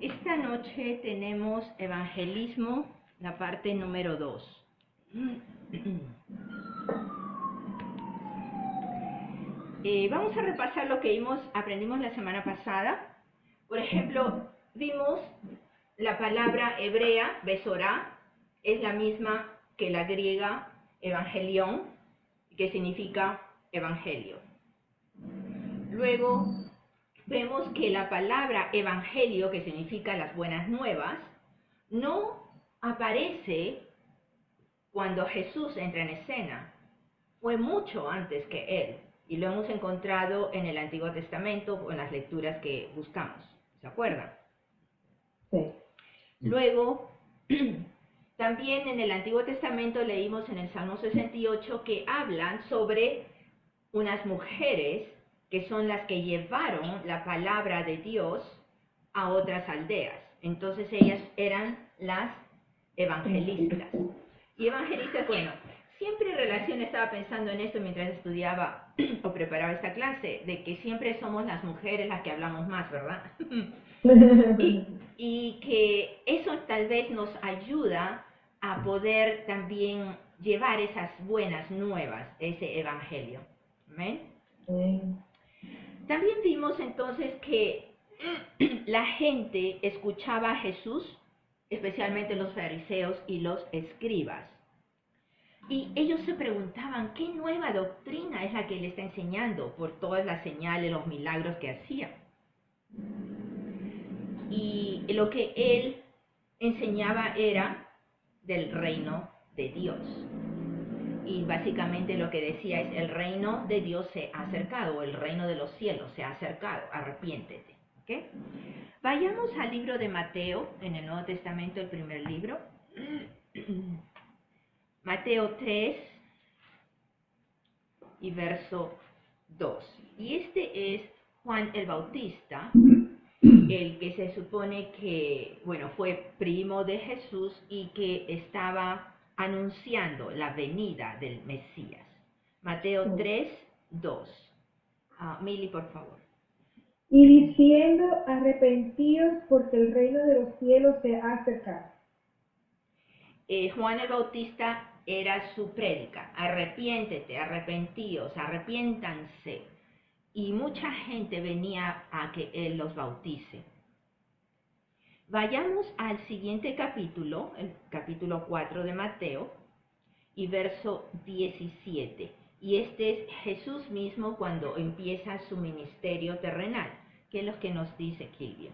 Esta noche tenemos evangelismo, la parte número 2. Vamos a repasar lo que aprendimos la semana pasada. Por ejemplo, vimos la palabra hebrea, besorá, es la misma que la griega evangelión, que significa evangelio. Luego vemos que la palabra evangelio, que significa las buenas nuevas, no aparece cuando Jesús entra en escena. Fue mucho antes que él, y lo hemos encontrado en el Antiguo Testamento o en las lecturas que buscamos. ¿Se acuerdan? Sí. Luego, también en el Antiguo Testamento leímos en el Salmo 68 que hablan sobre unas mujeres que son las que llevaron la palabra de Dios a otras aldeas. Entonces ellas eran las evangelistas. Y evangelistas, bueno, siempre en relación estaba pensando en esto mientras estudiaba o preparaba esta clase, de que siempre somos las mujeres las que hablamos más, ¿verdad? y que eso tal vez nos ayuda a poder también llevar esas buenas nuevas, ese evangelio. ¿Amén? También vimos entonces que la gente escuchaba a Jesús, especialmente los fariseos y los escribas. Y ellos se preguntaban, ¿qué nueva doctrina es la que él está enseñando por todas las señales, los milagros que hacía? Y lo que él enseñaba era del reino de Dios. Y básicamente lo que decía es, el reino de Dios se ha acercado, o el reino de los cielos se ha acercado, arrepiéntete. ¿Okay? Vayamos al libro de Mateo, en el Nuevo Testamento, el primer libro. Mateo 3 y verso 2. Y este es Juan el Bautista, el que se supone que, bueno, fue primo de Jesús y que estaba anunciando la venida del Mesías. Mateo 3, 2. Mili, por favor. Y diciendo, arrepentidos porque el reino de los cielos se ha acercado. Juan el Bautista era su prédica, arrepiéntete, arrepentíos, arrepiéntanse. Y mucha gente venía a que él los bautice. Vayamos al siguiente capítulo, el capítulo 4 de Mateo, y verso 17. Y este es Jesús mismo cuando empieza su ministerio terrenal. ¿Qué es lo que nos dice Kilvia?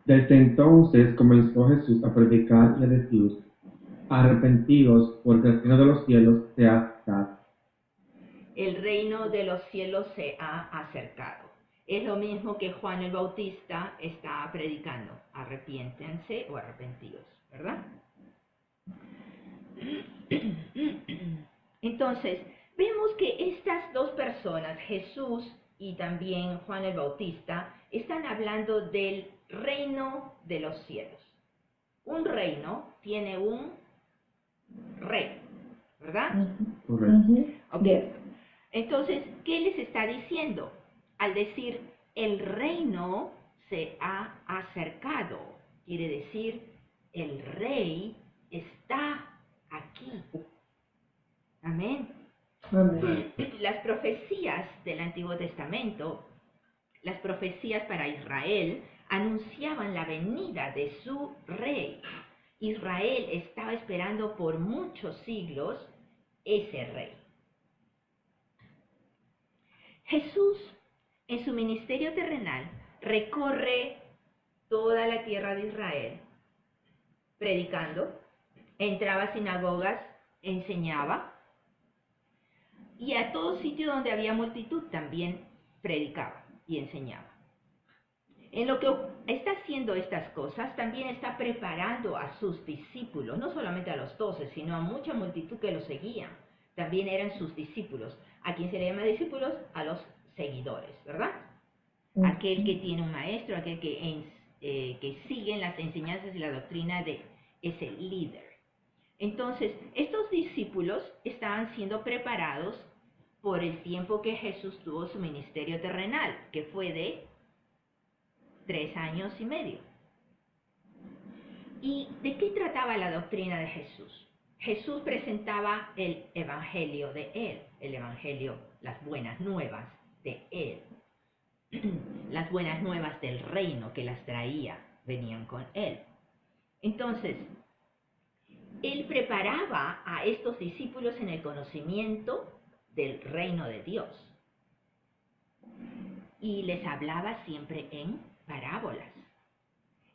Desde entonces comenzó Jesús a predicar y a decir, arrepentidos porque el reino de los cielos se ha acercado. El reino de los cielos se ha acercado. Es lo mismo que Juan el Bautista está predicando. Arrepiéntense o arrepentidos, ¿verdad? Entonces, vemos que estas dos personas, Jesús y también Juan el Bautista, están hablando del reino de los cielos. Un reino tiene un rey, ¿verdad? Correcto. Okay. Entonces, ¿qué les está diciendo? Al decir, el reino se ha acercado, quiere decir, el rey está aquí. Amén. Amén. Las profecías del Antiguo Testamento, las profecías para Israel, anunciaban la venida de su rey. Israel estaba esperando por muchos siglos ese rey. Jesús, en su ministerio terrenal, recorre toda la tierra de Israel, predicando, entraba a sinagogas, enseñaba, y a todo sitio donde había multitud también predicaba y enseñaba. En lo que está haciendo estas cosas, también está preparando a sus discípulos, no solamente a los 12, sino a mucha multitud que los seguían. También eran sus discípulos. ¿A quién se le llama discípulos? A los seguidores, ¿verdad? Aquel que tiene un maestro, aquel que sigue las enseñanzas y la doctrina de ese líder. Entonces, estos discípulos estaban siendo preparados por el tiempo que Jesús tuvo su ministerio terrenal, que fue de 3 años y medio. ¿Y de qué trataba la doctrina de Jesús? Jesús presentaba el evangelio de Él, el evangelio, las buenas nuevas de Él, las buenas nuevas del reino que las traía, venían con Él. Entonces, Él preparaba a estos discípulos en el conocimiento del reino de Dios y les hablaba siempre en parábolas.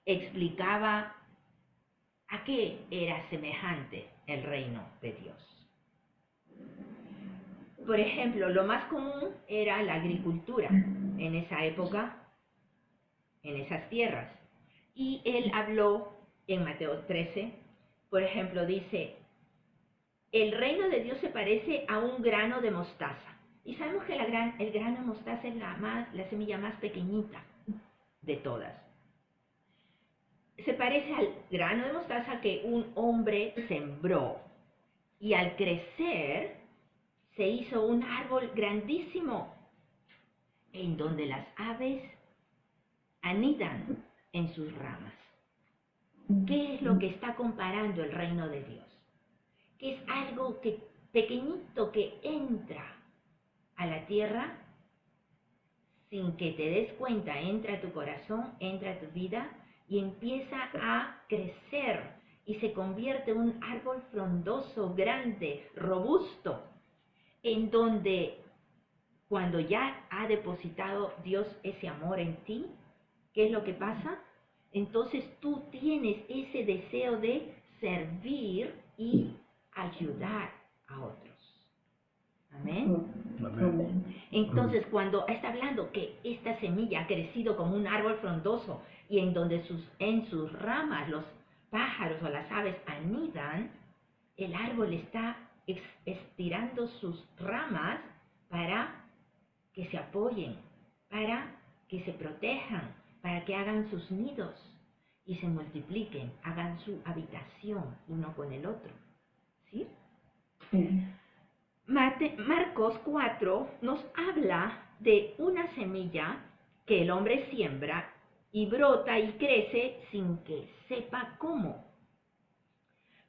Explicaba a qué era semejante el reino de Dios. Por ejemplo, lo más común era la agricultura en esa época, en esas tierras. Y él habló en Mateo 13, por ejemplo, dice, el reino de Dios se parece a un grano de mostaza. Y sabemos que el grano de mostaza es la semilla más pequeñita de todas. Se parece al grano de mostaza que un hombre sembró y al crecer se hizo un árbol grandísimo en donde las aves anidan en sus ramas. ¿Qué es lo que está comparando el reino de Dios? Que es algo pequeñito que entra a la tierra sin que te des cuenta, entra a tu corazón, entra a tu vida y empieza a crecer y se convierte en un árbol frondoso, grande, robusto, en donde cuando ya ha depositado Dios ese amor en ti, ¿qué es lo que pasa? Entonces tú tienes ese deseo de servir y ayudar a otros. Amén. Amén. Entonces, cuando está hablando que esta semilla ha crecido como un árbol frondoso y en donde en sus ramas los pájaros o las aves anidan, el árbol está estirando sus ramas para que se apoyen, para que se protejan, para que hagan sus nidos y se multipliquen, hagan su habitación uno con el otro. ¿Sí? Sí. Marcos 4 nos habla de una semilla que el hombre siembra y brota y crece sin que sepa cómo,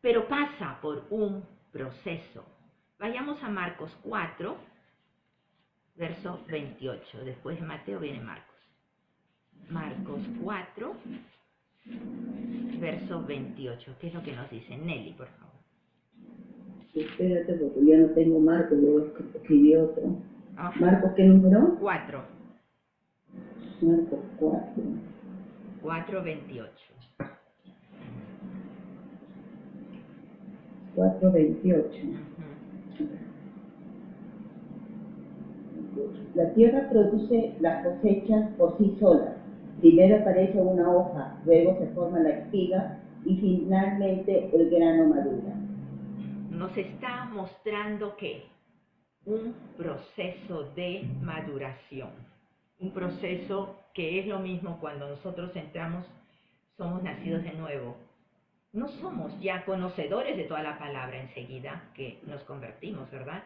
pero pasa por un proceso. Vayamos a Marcos 4, verso 28. Después de Mateo viene Marcos. Marcos 4, verso 28. ¿Qué es lo que nos dice? Nelly, por favor. Espérate, porque yo no tengo Marcos, yo escribí otro. Ajá. ¿Marcos qué número? 4, Marcos 4. 4, 28. 4:28. Ujú. La tierra produce las cosechas por sí sola. Primero aparece una hoja, luego se forma la espiga y finalmente el grano madura. Nos está mostrando que un proceso de maduración, un proceso que es lo mismo cuando nosotros entramos, somos nacidos de nuevo. No somos ya conocedores de toda la palabra enseguida que nos convertimos, ¿verdad?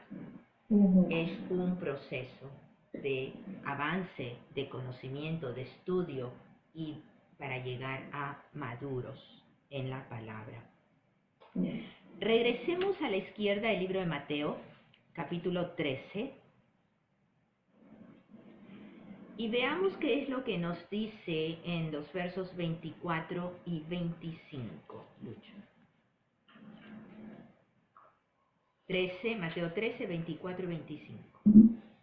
Es un proceso de avance, de conocimiento, de estudio y para llegar a maduros en la palabra. Regresemos a la izquierda del libro de Mateo, capítulo 13, y veamos qué es lo que nos dice en los versos 24 y 25. Lucho. 13, Mateo 13, 24 y 25.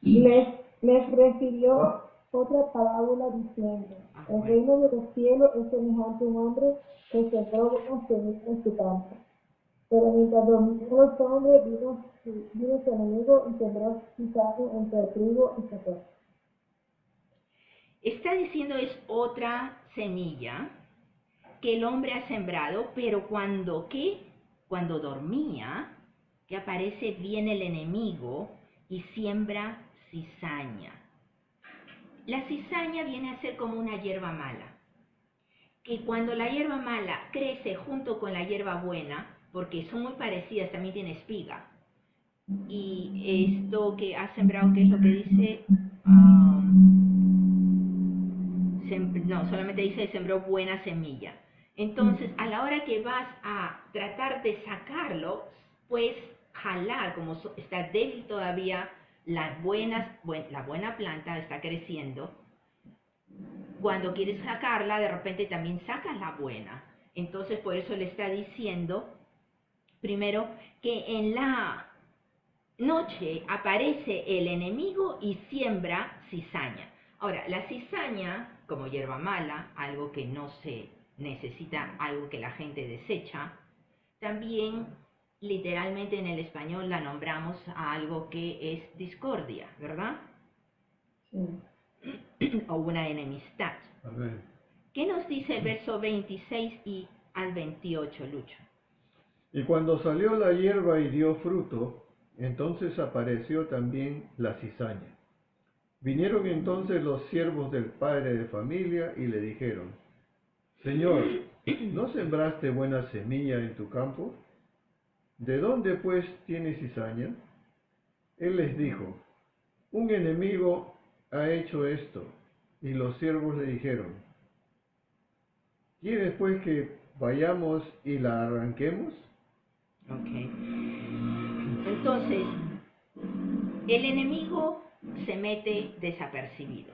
Les refirió otra parábola diciendo, el reino de los cielos es semejante a un hombre que sembró una semilla en su campo. Pero mientras dormían los hombres, vino su enemigo y sembró cizaña entre el trigo y se fue. Está diciendo es otra semilla que el hombre ha sembrado, pero cuando dormía, que aparece, viene el enemigo y siembra cizaña. La cizaña viene a ser como una hierba mala, que cuando la hierba mala crece junto con la hierba buena, porque son muy parecidas, también tiene espiga. Y esto que ha sembrado, ¿qué es lo que dice? no, solamente dice sembró buena semilla. Entonces, a la hora que vas a tratar de sacarlo, pues jalar, como está débil todavía, la buena planta está creciendo. Cuando quieres sacarla, de repente también sacas la buena. Entonces, por eso le está diciendo, primero, que en la noche aparece el enemigo y siembra cizaña. Ahora, la cizaña, como hierba mala, algo que no se necesita, algo que la gente desecha, también literalmente en el español la nombramos a algo que es discordia, ¿verdad? Sí. O una enemistad. Amén. ¿Qué nos dice el verso 26 y al 28, Lucho? Y cuando salió la hierba y dio fruto, entonces apareció también la cizaña. Vinieron entonces los siervos del padre de familia y le dijeron: Señor, ¿no sembraste buena semilla en tu campo? ¿De dónde pues tiene cizaña? Él les dijo: Un enemigo ha hecho esto. Y los siervos le dijeron: ¿Quieres pues que vayamos y la arranquemos? Ok. Entonces, el enemigo se mete desapercibido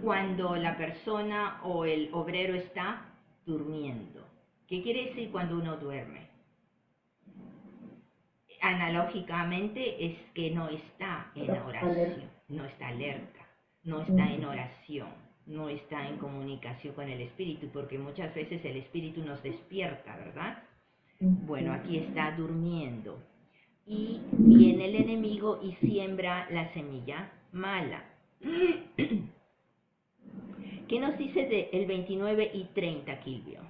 cuando la persona o el obrero está durmiendo. ¿Qué quiere decir cuando uno duerme? Analógicamente es que no está en oración, no está alerta, no está en oración, no está en comunicación con el Espíritu, porque muchas veces el Espíritu nos despierta, ¿verdad? Bueno, aquí está durmiendo. Y viene el enemigo y siembra la semilla mala. ¿Qué nos dice de el 29 y 30, Kilvio?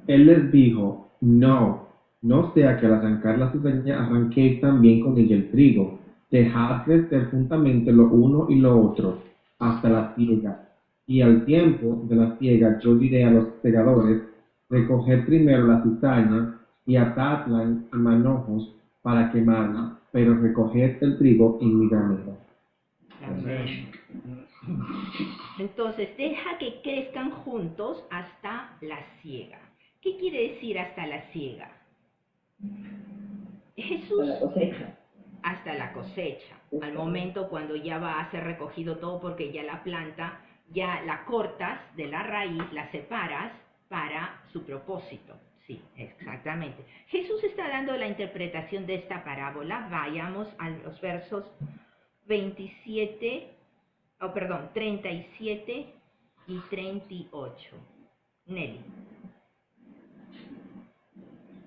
Él les dijo: no sea que al arrancar la cizaña arranquéis también con ella el trigo. Dejad crecer juntamente lo uno y lo otro, hasta la siega. Y al tiempo de la siega yo diré a los segadores: recoged primero la cizaña y atadla en manojos para quemarla, pero recoged el trigo en mi granero. Amén. Entonces, deja que crezcan juntos hasta la siega. ¿Qué quiere decir hasta la siega? Jesús, Para la cosecha. hasta la cosecha, al momento cuando ya va a ser recogido todo, porque ya la planta, ya la cortas de la raíz, la separas para su propósito. Sí, exactamente. Jesús está dando la interpretación de esta parábola. Vayamos a los versos 37 y 38. Nelly.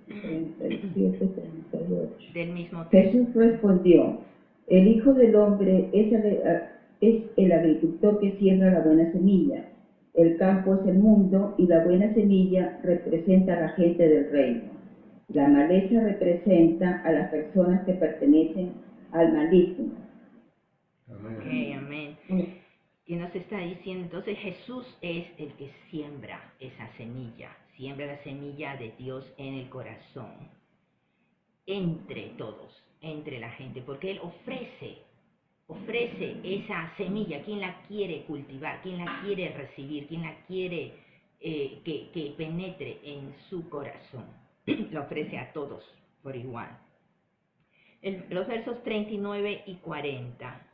37, 38. Del mismo texto. Jesús respondió: El Hijo del Hombre es el agricultor que siembra la buena semilla. El campo es el mundo y la buena semilla representa a la gente del reino. La maleza representa a las personas que pertenecen al maligno. Ok, amén. ¿Qué nos está diciendo? Entonces Jesús es el que siembra esa semilla, siembra la semilla de Dios en el corazón, entre todos, entre la gente, porque Él ofrece esa semilla. ¿Quién la quiere cultivar? ¿Quién la quiere recibir? ¿Quién la quiere que penetre en su corazón? La ofrece a todos por igual. Los versos 39 y 40.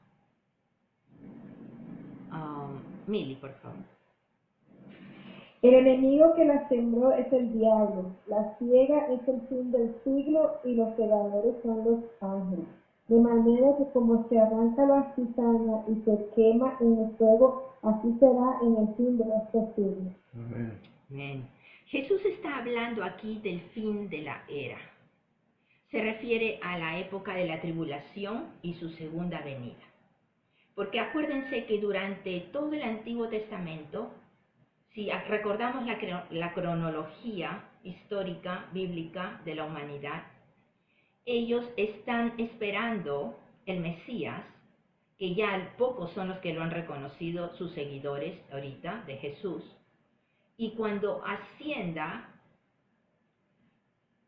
Mili, por favor. El enemigo que la sembró es el diablo, la siega es el fin del siglo y los segadores son los ángeles. De manera que como se arranca la cizaña y se quema en el fuego, así será en el fin de este siglo. Amén. Bien. Jesús está hablando aquí del fin de la era. Se refiere a la época de la tribulación y su segunda venida. Porque acuérdense que durante todo el Antiguo Testamento, si recordamos la cronología histórica, bíblica de la humanidad, ellos están esperando el Mesías, que ya pocos son los que lo han reconocido, sus seguidores ahorita de Jesús, y cuando ascienda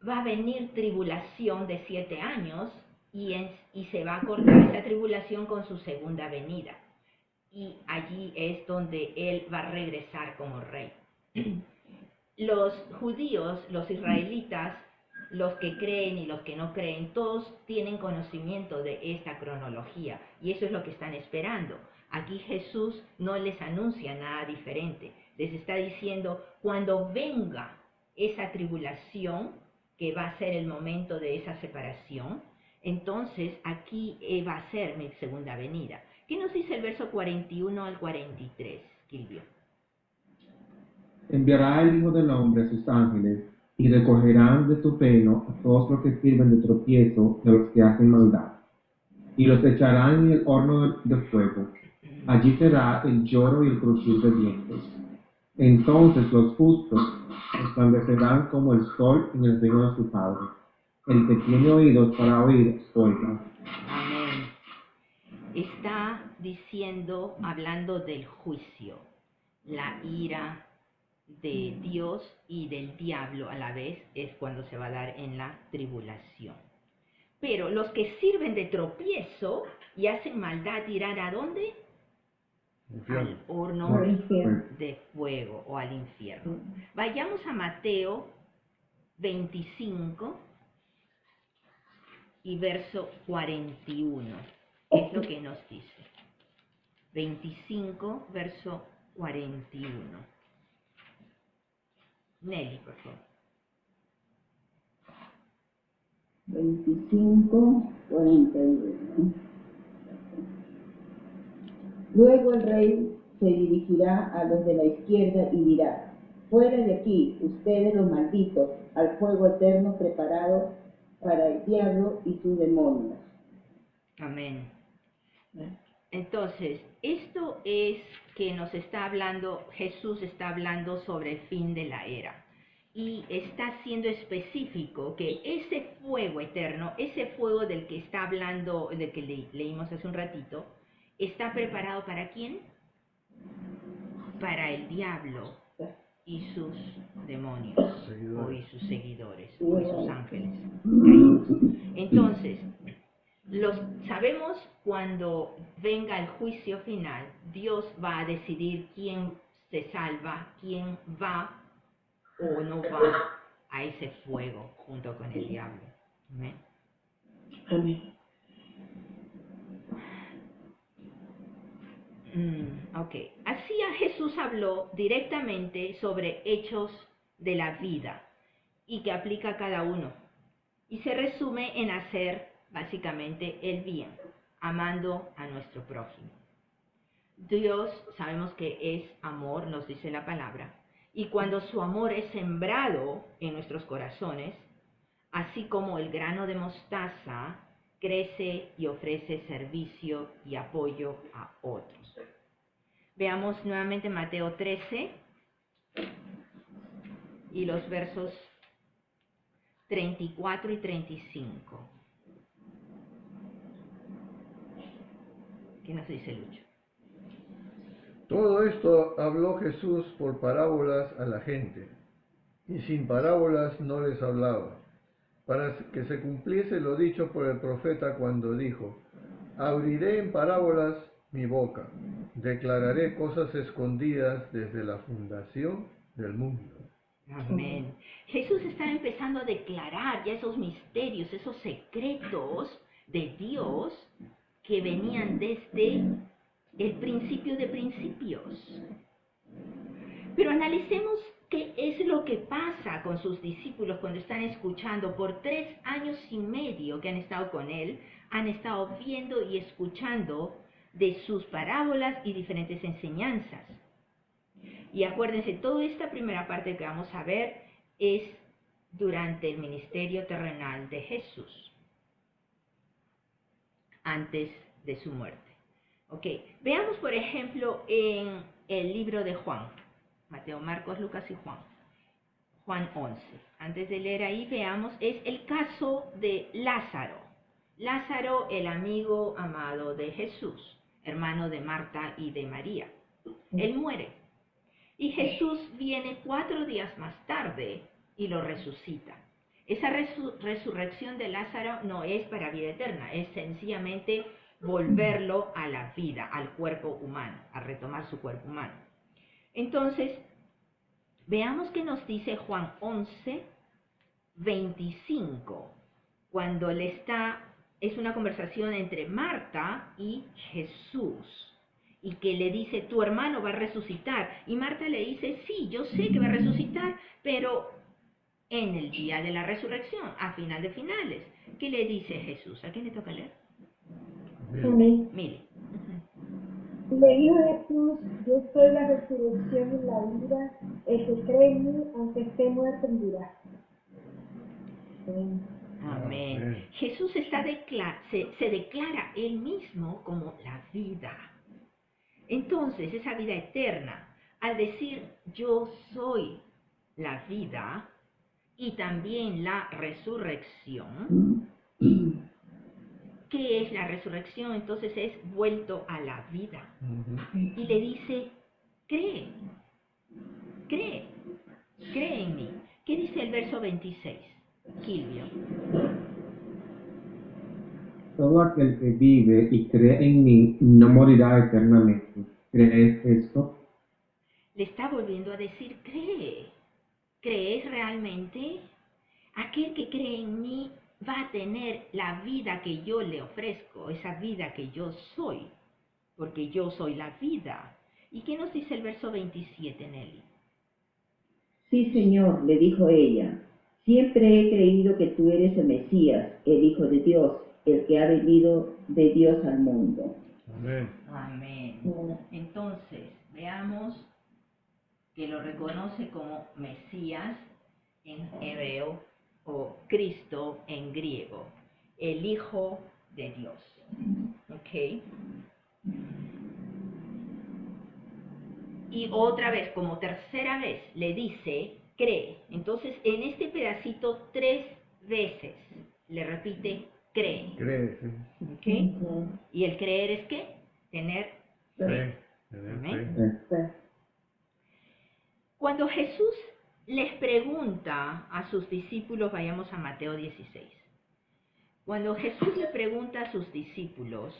va a venir tribulación de 7 años y se va a cortar esa tribulación con su segunda venida. y allí es donde él va a regresar como rey. Los judíos, los israelitas, los que creen y los que no creen, todos tienen conocimiento de esta cronología y eso es lo que están esperando. Aquí Jesús no les anuncia nada diferente, les está diciendo cuando venga esa tribulación, que va a ser el momento de esa separación, entonces aquí va a ser mi segunda venida. ¿Qué nos dice el verso 41 al 43, Kilvio? Enviará el Hijo del Hombre a sus ángeles, y recogerán de su pelo a todos los que sirven de tropiezo de los que hacen maldad, y los echarán en el horno de fuego. Allí será el lloro y el crujir de dientes. Entonces los justos resplandecerán como el sol en el reino de su Padre. El que tiene oídos para oír, oiga. Amén. Está diciendo, hablando del juicio, la ira de Dios y del diablo a la vez es cuando se va a dar en la tribulación. Pero los que sirven de tropiezo y hacen maldad irán ¿a dónde? Infierno. Al horno Al infierno. de fuego o al infierno. Vayamos a Mateo 25 y verso 41. ¿Qué es lo que nos dice? 25, verso 41. Nelly, por favor. 25, 41. Luego el rey se dirigirá a los de la izquierda y dirá: fuera de aquí, ustedes los malditos, al fuego eterno preparado para el diablo y sus demonios. Amén. Entonces, esto es que nos está hablando, Jesús está hablando sobre el fin de la era. Y está siendo específico que ese fuego eterno, ese fuego del que está hablando, del que leímos hace un ratito, está preparado ¿para quién? Para el diablo y sus demonios, o y sus seguidores, o y sus ángeles caídos. Entonces, sabemos cuando venga el juicio final, Dios va a decidir quién se salva, quién va o no va a ese fuego junto con el diablo. ¿Amén? Amén. Ok. Así Jesús habló directamente sobre hechos de la vida y que aplica a cada uno. Y se resume en hacer básicamente el bien, amando a nuestro prójimo. Dios sabemos que es amor, nos dice la palabra, y cuando su amor es sembrado en nuestros corazones, así como el grano de mostaza crece y ofrece servicio y apoyo a otros. Veamos nuevamente Mateo 13 y los versos 34 y 35. ¿Qué nos dice Lucho? Todo esto habló Jesús por parábolas a la gente, y sin parábolas no les hablaba, para que se cumpliese lo dicho por el profeta cuando dijo: abriré en parábolas mi boca, declararé cosas escondidas desde la fundación del mundo. Amén. Jesús está empezando a declarar ya esos misterios, esos secretos de Dios que venían desde el principio de principios. Pero analicemos qué es lo que pasa con sus discípulos cuando están escuchando. Por 3 años y medio que han estado con él, han estado viendo y escuchando de sus parábolas y diferentes enseñanzas. Y acuérdense, toda esta primera parte que vamos a ver es durante el ministerio terrenal de Jesús, antes de su muerte. Ok, veamos por ejemplo en el libro de Juan, Mateo, Marcos, Lucas y Juan. Juan 11. Antes de leer ahí, veamos, es el caso de Lázaro. Lázaro, el amigo amado de Jesús, hermano de Marta y de María. Él muere. Y Jesús viene 4 días más tarde y lo resucita. Esa resurrección de Lázaro no es para vida eterna, es sencillamente volverlo a la vida, al cuerpo humano, a retomar su cuerpo humano. Entonces, veamos qué nos dice Juan 11, 25, cuando es una conversación entre Marta y Jesús, y que le dice, tu hermano va a resucitar, y Marta le dice, sí, yo sé que va a resucitar, pero en el día de la resurrección, a final de finales. ¿Qué le dice Jesús? ¿A quién le toca leer? Amén. Mire. Le dijo Jesús, yo soy la resurrección y la vida, el que cree en mí, aunque esté muerto, vivirá. Amén. Amén. Amén. Jesús se declara él mismo como la vida. Entonces, esa vida eterna, al decir yo soy la vida y también la resurrección, ¿qué es la resurrección? Entonces es vuelto a la vida. Y le dice, cree en mí. ¿Qué dice el verso 26? Silvio. Todo aquel que vive y cree en mí no morirá eternamente. ¿Crees esto? Le está volviendo a decir, ¿crees realmente? Aquel que cree en mí va a tener la vida que yo le ofrezco, esa vida que yo soy, porque yo soy la vida. ¿Y qué nos dice el verso 27, Nelly? Sí, Señor, le dijo ella, siempre he creído que tú eres el Mesías, el Hijo de Dios, el que ha venido de Dios al mundo. Amén. Amén. Entonces, veamos que lo reconoce como Mesías en hebreo o Cristo en griego, el Hijo de Dios. ¿Ok? Y otra vez, como tercera vez, le dice, cree. Entonces, en este pedacito 3 veces le repite, cree. Cree. ¿Ok? ¿Y el creer es qué? Tener fe. Fe. Amén. Cuando Jesús les pregunta a sus discípulos, vayamos a Mateo 16. Cuando Jesús le pregunta a sus discípulos,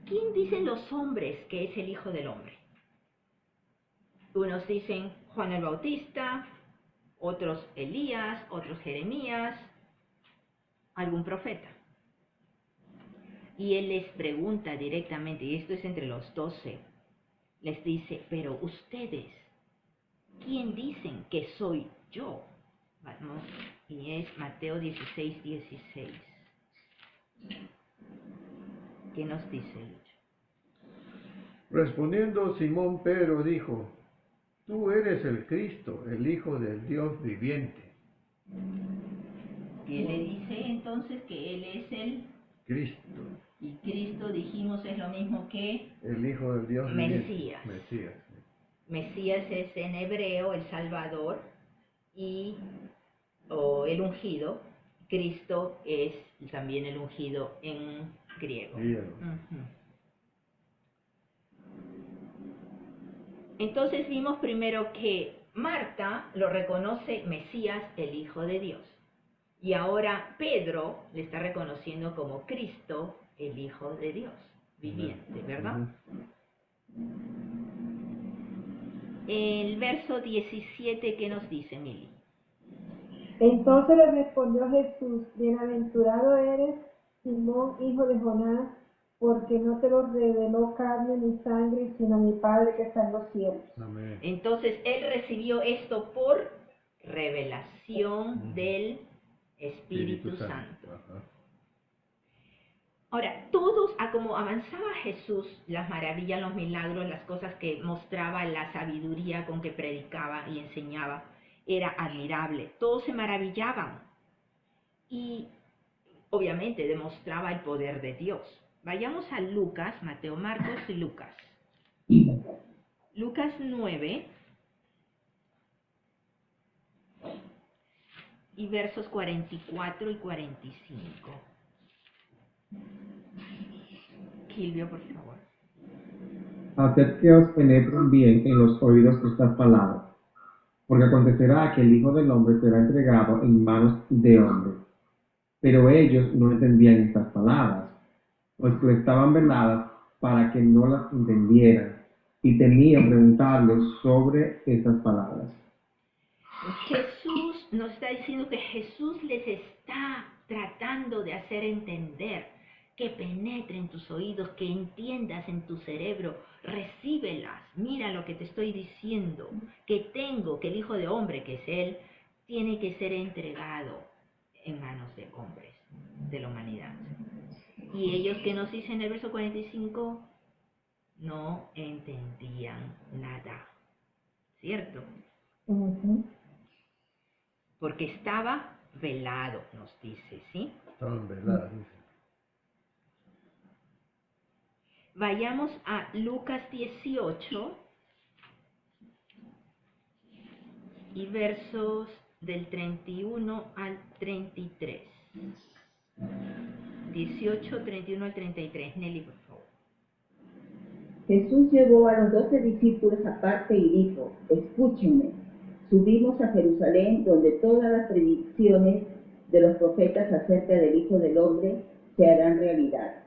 ¿quién dicen los hombres que es el Hijo del Hombre? Unos dicen Juan el Bautista, otros Elías, otros Jeremías, algún profeta. Y él les pregunta directamente, y esto es entre los 12, les dice, pero ustedes, ¿quién dicen que soy yo? Vamos, y es Mateo 16, 16. ¿Qué nos dice, Lucho? Respondiendo Simón Pedro dijo, tú eres el Cristo, el Hijo del Dios viviente. ¿Qué le dice entonces? Que él es el... Cristo, Y Cristo, dijimos, es lo mismo que el Hijo del Dios Mesías. viviente. Mesías. Mesías es en hebreo el Salvador o el ungido. Cristo es también el ungido en griego. Griego. Ujú. Entonces vimos primero que Marta lo reconoce Mesías, el Hijo de Dios. Y ahora Pedro le está reconociendo como Cristo, el Hijo de Dios, viviente, ¿verdad? El verso 17, ¿qué nos dice, Mili? Entonces le respondió Jesús, bienaventurado eres, Simón, hijo de Jonás, porque no te lo reveló carne ni sangre, sino mi Padre que está en los cielos. Amén. Entonces él recibió esto por revelación del Espíritu Santo. Ajá. Ahora, todos, como avanzaba Jesús, las maravillas, los milagros, las cosas que mostraba, la sabiduría con que predicaba y enseñaba, era admirable. Todos se maravillaban y obviamente demostraba el poder de Dios. Vayamos a Lucas, Mateo, Marcos y Lucas. Lucas 9 y versos 44 y 45. Silvio, por favor. Haced que os penetren bien en los oídos estas palabras, porque acontecerá que el Hijo del Hombre será entregado en manos de hombres. Pero ellos no entendían estas palabras, pues que estaban veladas para que no las entendieran, y temían preguntarles sobre esas palabras. Jesús nos está diciendo que Jesús les está tratando de hacer entender, que penetre en tus oídos, que entiendas en tu cerebro, recíbelas, mira lo que te estoy diciendo, que el Hijo de Hombre, que es Él, tiene que ser entregado en manos de hombres, de la humanidad. Y ellos, que nos dicen en el verso 45, no entendían nada, ¿cierto? Ujú. Porque estaba velado, nos dice, ¿sí? Estaban veladas, dice. Vayamos a Lucas 18 y versos del 31 al 33. 18, 31 al 33. Nelly, por favor. Jesús llevó a los 12 discípulos aparte y dijo: escúchenme, subimos a Jerusalén, donde todas las predicciones de los profetas acerca del Hijo del Hombre se harán realidad.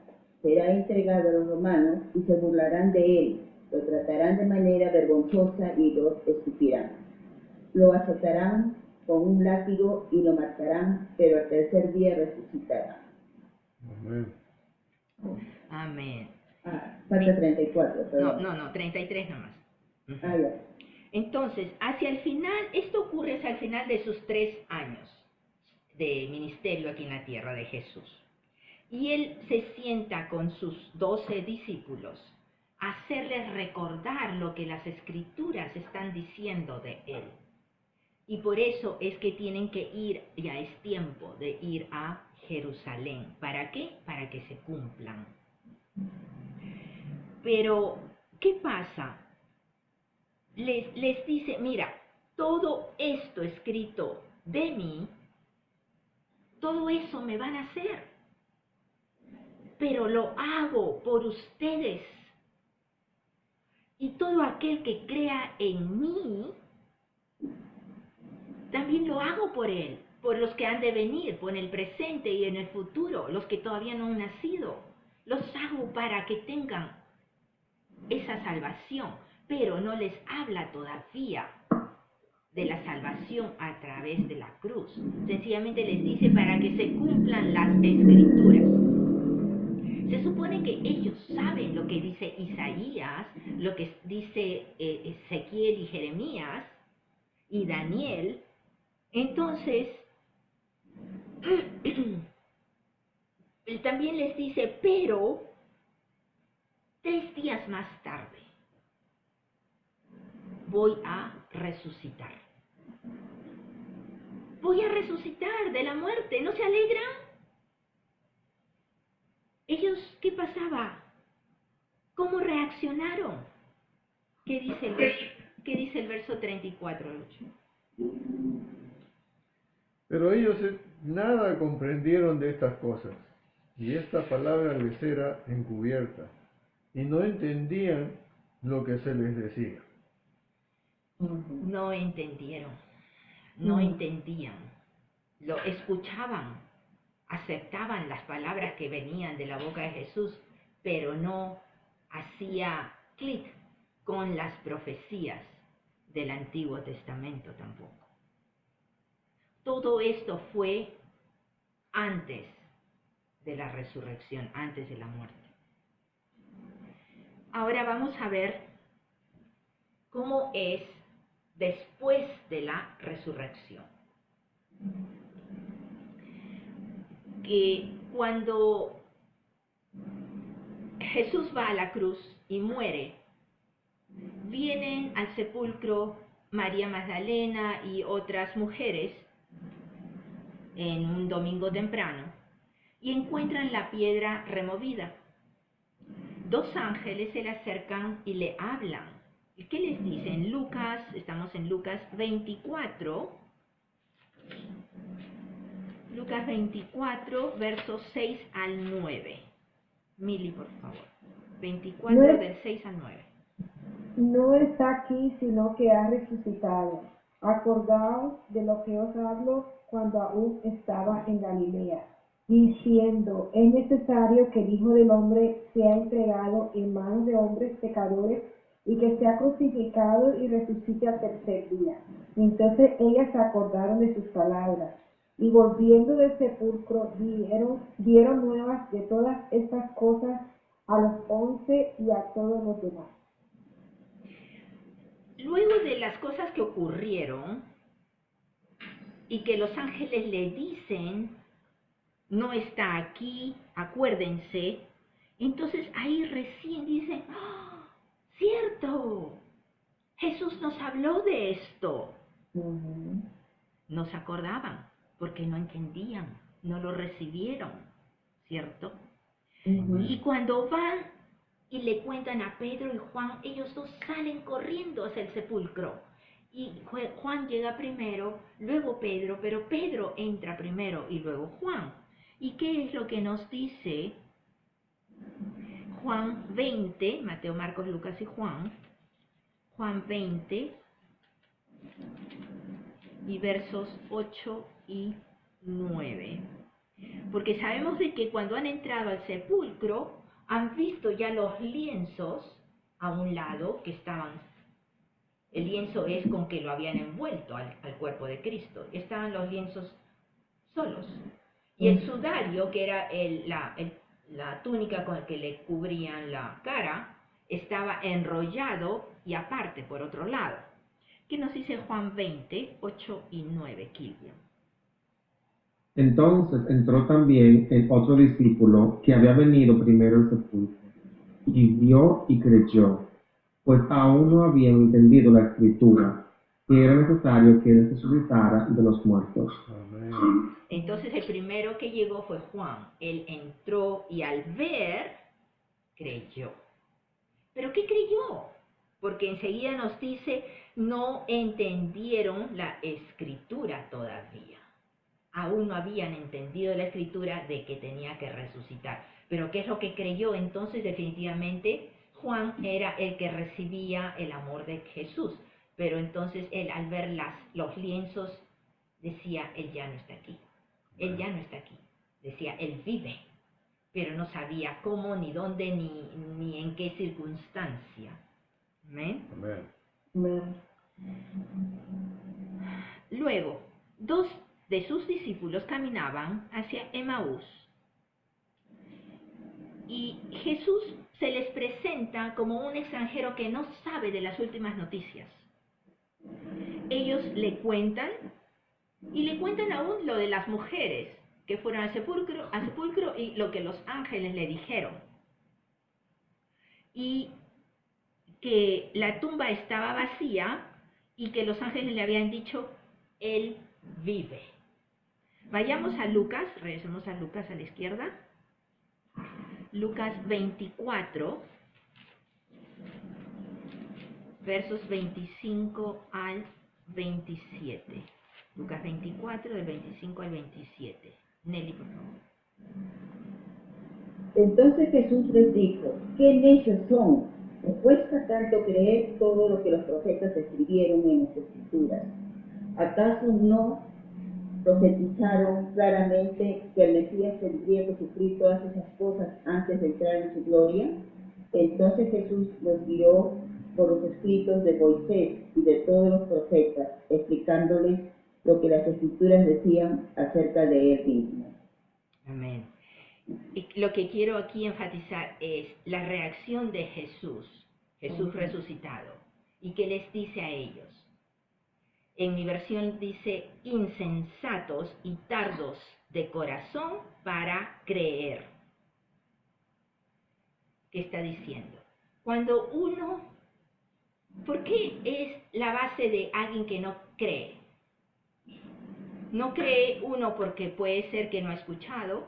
Será entregado a los romanos y se burlarán de él, lo tratarán de manera vergonzosa y lo escupirán. Lo azotarán con un látigo y lo matarán, pero al tercer día resucitará. Amén. Amén. Falta 34, perdón. No, 33 nomás. Ya. Entonces, hacia el final, esto ocurre hacia el final de sus 3 años de ministerio aquí en la tierra de Jesús. Y él se sienta con sus 12 discípulos a hacerles recordar lo que las escrituras están diciendo de él. Y por eso es que tienen que ir, ya es tiempo de ir a Jerusalén. ¿Para qué? Para que se cumplan. Pero, ¿qué pasa? Les dice, mira, todo esto escrito de mí, todo eso me van a hacer, pero lo hago por ustedes. Y todo aquel que crea en mí, también lo hago por él, por los que han de venir, por el presente y en el futuro, los que todavía no han nacido. Los hago para que tengan esa salvación, pero no les habla todavía de la salvación a través de la cruz. Sencillamente les dice para que se cumplan las escrituras. Se supone que ellos saben lo que dice Isaías, lo que dice Ezequiel y Jeremías y Daniel. Entonces, él también les dice, pero 3 días más tarde voy a resucitar. Voy a resucitar de la muerte. ¿No se alegran? Ellos, ¿qué pasaba? ¿Cómo reaccionaron? ¿Qué dice el verso 34, Lucho? Pero ellos nada comprendieron de estas cosas, y esta palabra les era encubierta, y no entendían lo que se les decía. No entendieron, no entendían, lo escuchaban, aceptaban las palabras que venían de la boca de Jesús, pero no hacía clic con las profecías del Antiguo Testamento tampoco. Todo esto fue antes de la resurrección, antes de la muerte. Ahora vamos a ver cómo es después de la resurrección. Que cuando Jesús va a la cruz y muere, vienen al sepulcro María Magdalena y otras mujeres en un domingo temprano y encuentran la piedra removida. 2 ángeles se le acercan y le hablan. ¿Y qué les dicen? Estamos en Lucas 24. Lucas 24, versos 6 al 9. Mili, por favor. 24 del 6 al 9. No está aquí, sino que ha resucitado. Acordaos de lo que os hablo cuando aún estaba en Galilea, diciendo, es necesario que el Hijo del Hombre sea entregado en manos de hombres pecadores y que sea crucificado y resucite al tercer día. Entonces ellas se acordaron de sus palabras y volviendo del sepulcro dieron nuevas de todas estas cosas a los 11 y a todos los demás. Luego de las cosas que ocurrieron y que los ángeles le dicen, no está aquí, acuérdense, entonces ahí recién dicen, ¡ah! ¡Cierto! Jesús nos habló de esto. No se acordaban porque no entendían, no lo recibieron, ¿cierto? Y cuando van y le cuentan a Pedro y Juan, ellos dos salen corriendo hacia el sepulcro. Y Juan llega primero, luego Pedro, pero Pedro entra primero y luego Juan. ¿Y qué es lo que nos dice Juan 20, Mateo, Marcos, Lucas y Juan? Juan 20 y versos 8 y 9. Porque sabemos de que cuando han entrado al sepulcro, han visto ya los lienzos a un lado que estaban. El lienzo es con que lo habían envuelto al cuerpo de Cristo. Estaban los lienzos solos. Y el sudario, que era la túnica con la que le cubrían la cara, estaba enrollado y aparte por otro lado. ¿Qué nos dice Juan 20, 8 y 9, Kilvio? Entonces entró también el otro discípulo que había venido primero al sepulcro, y vio y creyó, pues aún no habían entendido la escritura, que era necesario que él resucitara de los muertos. Amén. Entonces el primero que llegó fue Juan. Él entró y al ver, creyó. ¿Pero qué creyó? Porque enseguida nos dice, no entendieron la escritura todavía. Aún no habían entendido la escritura de que tenía que resucitar. Pero ¿qué es lo que creyó? Entonces definitivamente Juan era el que recibía el amor de Jesús. Pero entonces él al ver los lienzos decía, él ya no está aquí. Él ya no está aquí. Decía, él vive. Pero no sabía cómo, ni dónde, ni en qué circunstancia. ¿Amén? Amén. Luego, dos de sus discípulos caminaban hacia Emaús. Y Jesús se les presenta como un extranjero que no sabe de las últimas noticias. Ellos le cuentan, y le cuentan aún lo de las mujeres que fueron al sepulcro y lo que los ángeles le dijeron. Y que la tumba estaba vacía y que los ángeles le habían dicho, él vive. Vayamos a Lucas, regresemos a Lucas a la izquierda. Lucas 24, versos 25 al 27. Lucas 24, del 25 al 27. Nelly, por favor. Entonces Jesús les dijo, ¿qué necios son? ¿Os cuesta tanto creer todo lo que los profetas escribieron en las escrituras? ¿Acaso no profetizaron claramente que el Mesías tendría que sufrir todas esas cosas antes de entrar en su gloria? Entonces Jesús los guió por los escritos de Moisés y de todos los profetas, explicándoles lo que las escrituras decían acerca de él mismo. Amén. Y lo que quiero aquí enfatizar es la reacción de Jesús resucitado. ¿Y qué les dice a ellos? En mi versión dice, insensatos y tardos de corazón para creer. ¿Qué está diciendo? Cuando uno, ¿por qué es la base de alguien que no cree? No cree uno porque puede ser que no ha escuchado,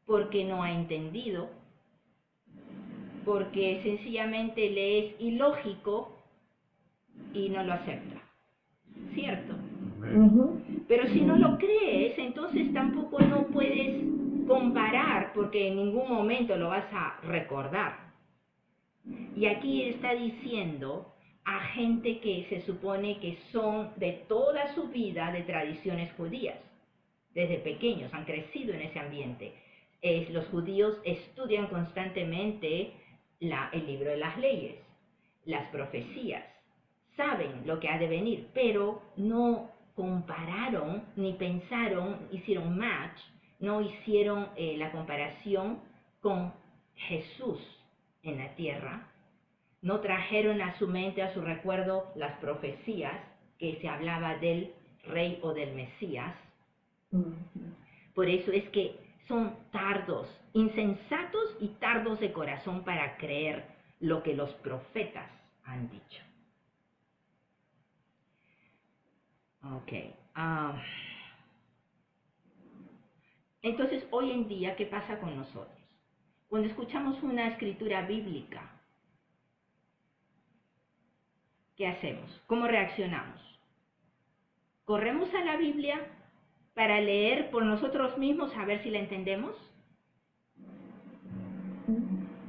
porque no ha entendido, porque sencillamente le es ilógico y no lo acepta. ¿Cierto? Pero si no lo crees, entonces tampoco no puedes comparar porque en ningún momento lo vas a recordar. Y aquí está diciendo a gente que se supone que son de toda su vida de tradiciones judías. desde pequeños, han crecido en ese ambiente. Los judíos estudian constantemente el libro de las leyes, las profecías, saben lo que ha de venir, pero no compararon, ni pensaron, hicieron match, no hicieron la comparación con Jesús en la tierra, no trajeron a su mente, a su recuerdo, las profecías que se hablaba del rey o del Mesías. Por eso es que son tardos, insensatos y tardos de corazón para creer lo que los profetas han dicho. Ok. Entonces, hoy en día, ¿qué pasa con nosotros? Cuando escuchamos una escritura bíblica, ¿qué hacemos? ¿Cómo reaccionamos? ¿Corremos a la Biblia para leer por nosotros mismos a ver si la entendemos?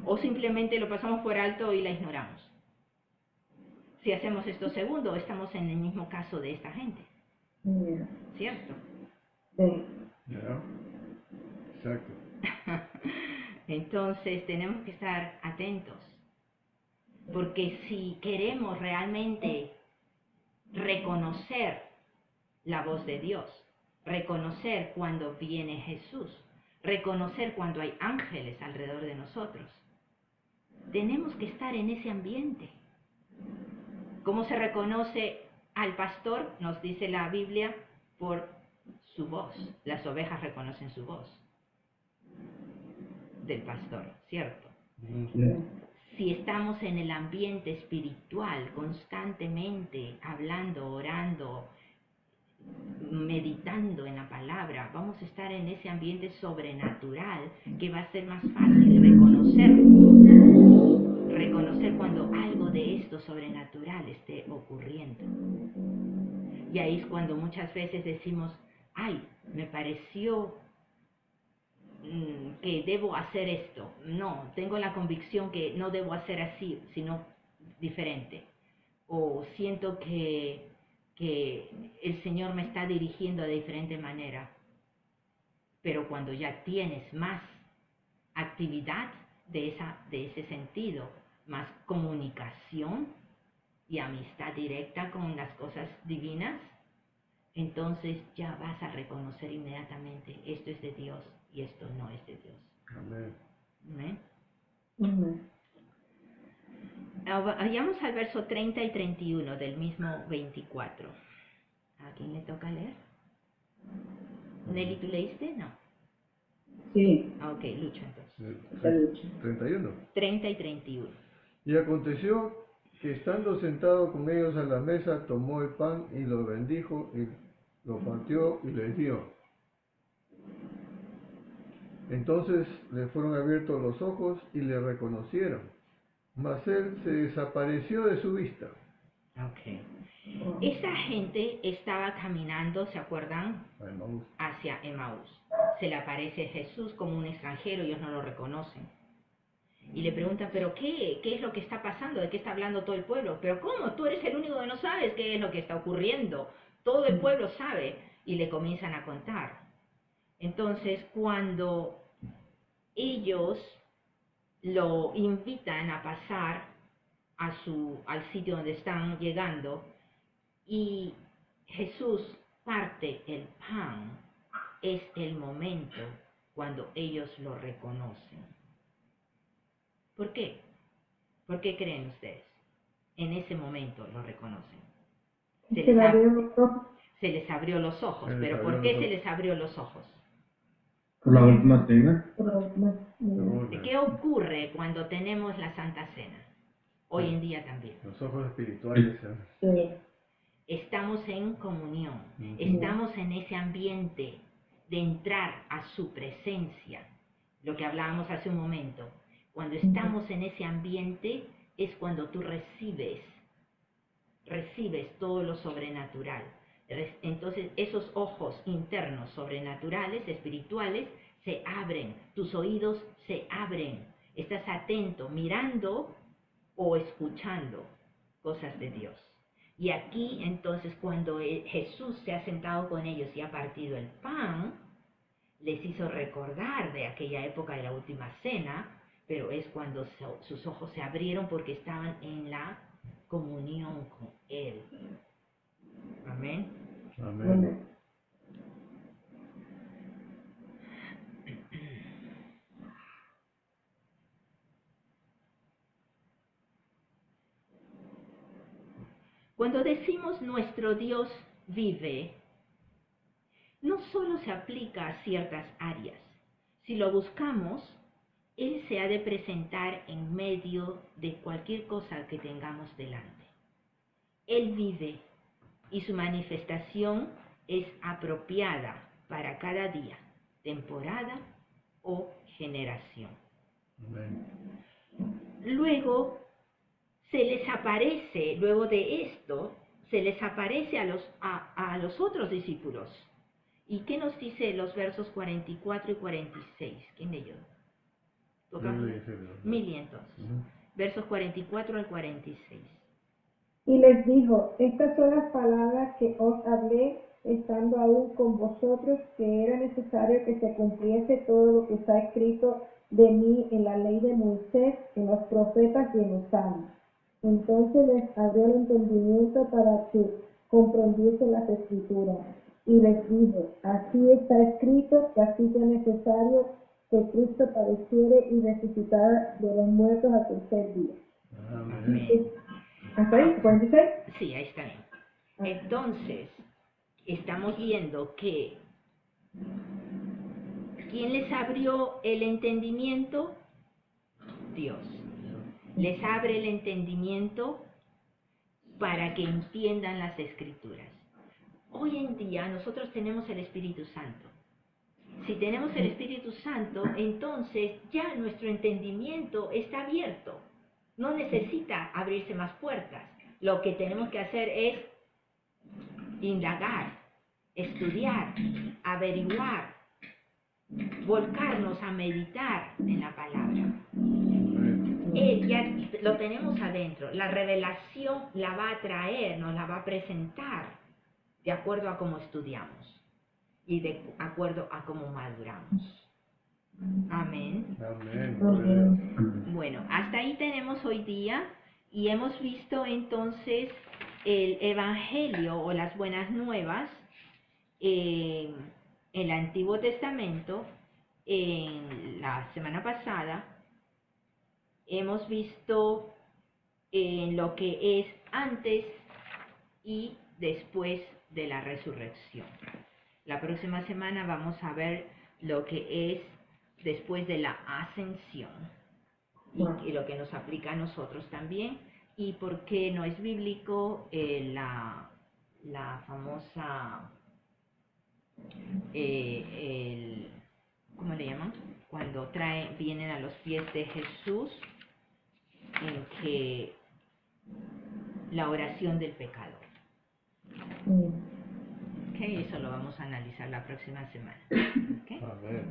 ¿O simplemente lo pasamos por alto y la ignoramos? Si hacemos esto segundo, estamos en el mismo caso de esta gente. ¿Cierto? Sí. Ya. Exacto. Entonces tenemos que estar atentos, porque si queremos realmente reconocer la voz de Dios, reconocer cuando viene Jesús, reconocer cuando hay ángeles alrededor de nosotros, tenemos que estar en ese ambiente. ¿Cómo se reconoce al pastor? Nos dice la Biblia, por su voz. Las ovejas reconocen su voz del pastor, ¿cierto? Si estamos en el ambiente espiritual, constantemente hablando, orando, meditando en la palabra, vamos a estar en ese ambiente sobrenatural que va a ser más fácil reconocer cuando algo de esto sobrenatural esté ocurriendo. Y ahí es cuando muchas veces decimos, ay, me pareció que debo hacer esto. No, tengo la convicción que no debo hacer así, sino diferente. O siento que el Señor me está dirigiendo de diferente manera. Pero cuando ya tienes más actividad de ese sentido, más comunicación y amistad directa con las cosas divinas, entonces ya vas a reconocer inmediatamente, esto es de Dios y esto no es de Dios. Amén. ¿Amén? Vayamos al verso 30 y 31 del mismo 24. ¿A quién le toca leer? Nelly, ¿tú leíste? No. Sí, Ok, Lucho entonces. está dicho. 31. 30 y 31. Y aconteció que estando sentado con ellos a la mesa, tomó el pan y lo bendijo y lo partió y les dio. Entonces le fueron abiertos los ojos y le reconocieron, mas él se desapareció de su vista. Ok. Esta gente estaba caminando, ¿se acuerdan? Hermanos, Hacia Emaús. Se le aparece Jesús como un extranjero, ellos no lo reconocen. Y le preguntan, ¿pero qué es lo que está pasando? ¿De qué está hablando todo el pueblo? ¿Pero cómo? Tú eres el único que no sabes qué es lo que está ocurriendo. Todo el pueblo sabe. Y le comienzan a contar. Entonces, cuando ellos lo invitan a pasar al sitio donde están llegando, y Jesús parte el pan, es el momento cuando ellos lo reconocen. ¿Por qué? ¿Por qué creen ustedes? En ese momento lo reconocen. Se les abrió los ojos. ¿Pero por qué se les abrió los ojos? Por la última cena. ¿Qué ocurre cuando tenemos la Santa Cena? Hoy en día también. los ojos espirituales. Estamos en comunión, estamos en ese ambiente de entrar a su presencia, lo que hablábamos hace un momento. Cuando estamos en ese ambiente es cuando tú recibes todo lo sobrenatural. Entonces esos ojos internos, sobrenaturales, espirituales, se abren, tus oídos se abren, estás atento, mirando o escuchando cosas de Dios. Y aquí entonces cuando Jesús se ha sentado con ellos y ha partido el pan, les hizo recordar de aquella época de la última cena, pero es cuando sus ojos se abrieron porque estaban en la comunión con Él. Amén. Amén. Cuando decimos nuestro Dios vive, no solo se aplica a ciertas áreas. Si lo buscamos, Él se ha de presentar en medio de cualquier cosa que tengamos delante. Él vive y su manifestación es apropiada para cada día, temporada o generación. Amén. Luego de esto, se les aparece a los otros discípulos. ¿Y qué nos dice los versos 44 y 46? ¿Quién leyó? Yo le dije, ¿verdad? Mili entonces. Versos 44 al 46. Y les dijo, estas son las palabras que os hablé estando aún con vosotros, que era necesario que se cumpliese todo lo que está escrito de mí en la ley de Moisés, en los profetas y en los salmos. Entonces les abrió el entendimiento para que comprendiesen las escrituras. Y les dijo, así está escrito que así sea necesario que Cristo padeciere y resucitara de los muertos al tercer día. Amén. ¿Hasta ahí? ¿46? Sí, ahí está bien. Entonces, estamos viendo que ¿quién les abrió el entendimiento? Dios. Les abre el entendimiento para que entiendan las Escrituras. Hoy en día nosotros tenemos el Espíritu Santo. Si tenemos el Espíritu Santo, entonces ya nuestro entendimiento está abierto. No necesita abrirse más puertas. Lo que tenemos que hacer es indagar, estudiar, averiguar, volcarnos a meditar en la palabra. Ya lo tenemos adentro. La revelación la va a traer, nos la va a presentar de acuerdo a cómo estudiamos y de acuerdo a cómo maduramos. Amén. Amén. Bueno, hasta ahí tenemos hoy día y hemos visto entonces el Evangelio o las buenas nuevas en el Antiguo Testamento. En la semana pasada hemos visto lo que es antes y después de la resurrección. La próxima semana vamos a ver lo que es después de la ascensión y lo que nos aplica a nosotros también y por qué no es bíblico la famosa ¿cómo le llaman? Cuando vienen a los pies de Jesús en que la oración del pecador. Ok, eso lo vamos a analizar la próxima semana. Okay. Amén.